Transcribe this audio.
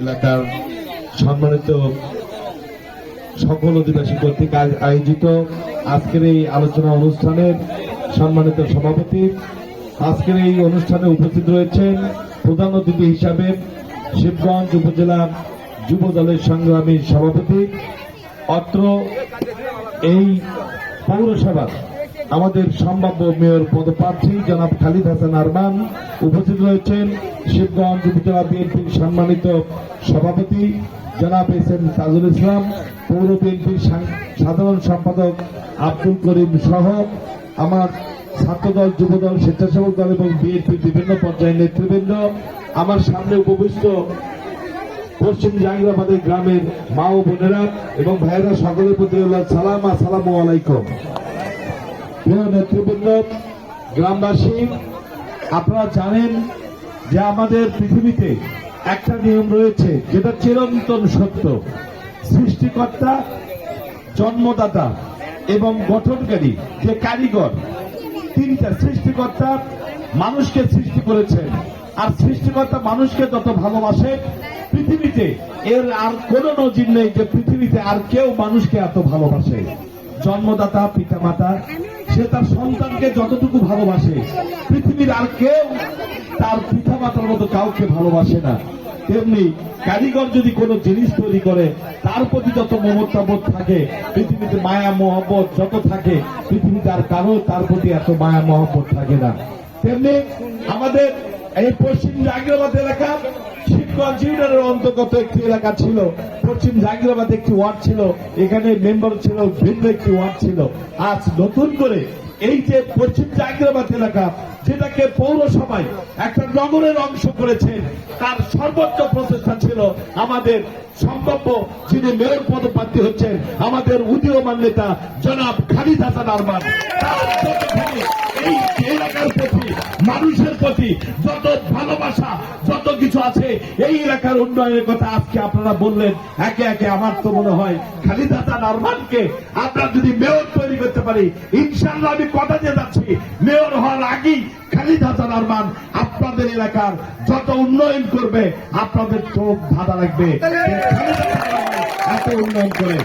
এলাকার সম্মানিত সকল অধিবাসী কর্তৃক আয়োজিত আজকের এই আলোচনা অনুষ্ঠানের সম্মানিত সভাপতি, আজকের এই অনুষ্ঠানে উপস্থিত রয়েছেন প্রধান অতিথি হিসাবে শিবগঞ্জ উপজেলা যুব দলের সংগ্রামী সভাপতি, অত্র এই পৌরসভার আমাদের সম্ভাব্য মেয়র পদপ্রার্থী জনাব খালিদ হাসান আরমান উপস্থিত রয়েছেন। শিবগঞ্জ উপজেলা বিএনপির সম্মানিত সভাপতি জনাব এস এম তাজুল ইসলাম, পৌর বিএনপির সাধারণ সম্পাদক আব্দুল করিম সহ আমার ছাত্রদল, যুবদল, স্বেচ্ছাসেবক দল এবং বিএনপির বিভিন্ন পর্যায়ের নেতৃবৃন্দ, আমার সামনে উপবিষ্ট পশ্চিম জাহাঙ্গীরাবাদের গ্রামের মা ও বোনেরা এবং ভাইয়েরা, সকলের প্রতি সালাম, আসসালামু আলাইকুম। প্রিয় নেতৃবৃন্দ, গ্রামবাসী, আপনারা জানেন যে আমাদের পৃথিবীতে একটা নিয়ম রয়েছে যেটা চিরন্তন সত্য। সৃষ্টিকর্তা, জন্মদাতা এবং গঠনকারী যে কারিগর, তিনটা সৃষ্টিকর্তা মানুষকে সৃষ্টি করেছেন। আর সৃষ্টিকর্তা মানুষকে যত ভালোবাসে, পৃথিবীতে এর আর কোন নজির নেই যে পৃথিবীতে আর কেউ মানুষকে এত ভালোবাসে। জন্মদাতা পিতা মাতা, সে তার সন্তানকে যতটুকু ভালোবাসে, পৃথিবীর আর কেউ তার পিতা মাতার মতো কাউকে ভালোবাসে না। তেমনি কারিগর যদি কোনো জিনিস তৈরি করে, তার প্রতি যত মমতাবোধ থাকে, পৃথিবীতে মায়া মহব্বত যত থাকে, পৃথিবীতে আর কারো তার প্রতি এত মায়া মহব্বত থাকে না। তেমনি আমাদের এই পশ্চিম জাহাঙ্গীরাবাদ এলাকা শিবগঞ্জ ইউনিয়নের অন্তর্গত একটি এলাকা ছিল। পশ্চিম জাহাঙ্গীরাবাদ একটি ওয়ার্ড ছিল, এখানে মেম্বার ছিল ভিন্ন একটি ওয়ার্ড ছিল। আজ নতুন করে এই যে পশ্চিম জাহাঙ্গীরাবাদ এলাকা, যেটাকে পৌরসভায় একটা নগরের অংশ করেছেন, তার সর্বোচ্চ প্রচেষ্টা ছিল আমাদের সম্ভাব্য যিনি মেয়র পদপ্রার্থী হচ্ছেন, আমাদের উদীয়মান নেতা জনাব খালিদ হাসান আরমান। এই এলাকার প্রতি, মানুষের প্রতি যত ভালোবাসা, যত কিছু আছে, এই এলাকার উন্নয়নের কথা আজকে আপনারা বললেন একে একে। আমার তো মনে হয় খালিদ হাসান আরমানকে আমরা যদি মেয়র তৈরি করতে পারি, ইনশাআল্লাহ আমি কথা দিয়ে যাচ্ছি, মেয়র হওয়ার আগেই খালিদ হাসান আরমান আপনাদের এলাকার যত উন্নয়ন করবে, আপনাদের চোখ ধাঁধা লাগবে এত উন্নয়ন করে।